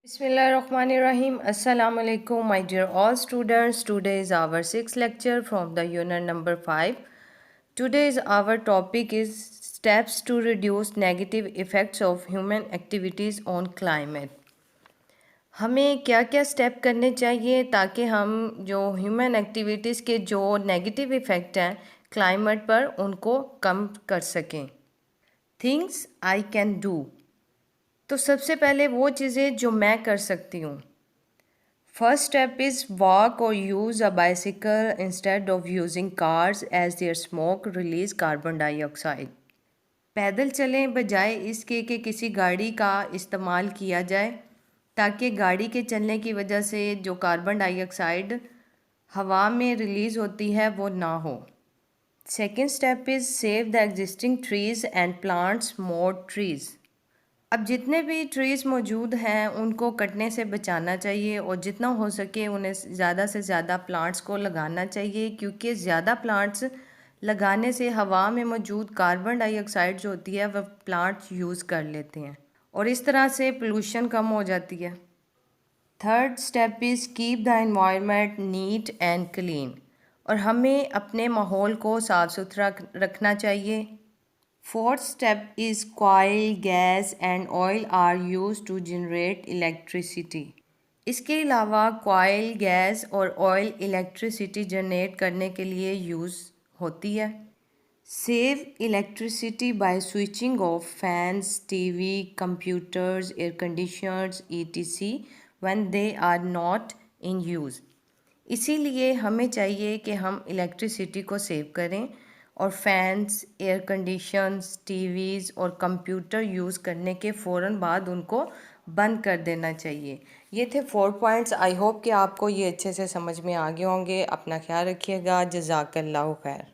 Bismillahirrahmanirrahim. Assalamu alaikum, my dear all students. Today is our sixth lecture from the unit number 5. Today's our topic is steps to reduce negative effects of human activities on climate. हमें क्या क्या step करने चाहिए ताकि हम जो human activities के जो नेगेटिव इफ़ेक्ट हैं क्लाइमेट पर उनको कम कर सकें. Things I can do. तो सबसे पहले वो चीज़ें जो मैं कर सकती हूँ. फर्स्ट स्टेप इज़ वॉक और use a bicycle instead of using cars as their smoke release carbon dioxide. पैदल चलें बजाय इसके कि किसी गाड़ी का इस्तेमाल किया जाए ताकि गाड़ी के चलने की वजह से जो कार्बन डाइऑक्साइड हवा में रिलीज़ होती है वो ना हो. Second step is save the existing trees and plants more trees. अब जितने भी ट्रीज़ मौजूद हैं उनको कटने से बचाना चाहिए और जितना हो सके उन्हें ज़्यादा से ज़्यादा प्लांट्स को लगाना चाहिए, क्योंकि ज़्यादा प्लांट्स लगाने से हवा में मौजूद कार्बन डाइऑक्साइड जो होती है वह प्लांट्स यूज़ कर लेते हैं और इस तरह से पोल्यूशन कम हो जाती है. Third step is keep the environment neat and clean. और हमें अपने माहौल को साफ़ सुथरा रखना चाहिए. Fourth step is coal, gas and oil are used to generate electricity. इसके अलावा कोयल, गैस और ऑयल इलेक्ट्रिसिटी जनरेट करने के लिए यूज़ होती है. Save electricity by switching off fans, TV, computers, air conditioners etc when they are not in use. इसीलिए हमें चाहिए कि हम इलेक्ट्रिसिटी को सेव करें और फैंस, एयर कंडीशंस, टीवीज़ और कंप्यूटर यूज़ करने के फ़ौरन बाद उनको बंद कर देना चाहिए. ये थे 4 पॉइंट्स. आई होप कि आपको ये अच्छे से समझ में आ गए होंगे. अपना ख्याल रखिएगा. जज़ाकल्लाहु खैर.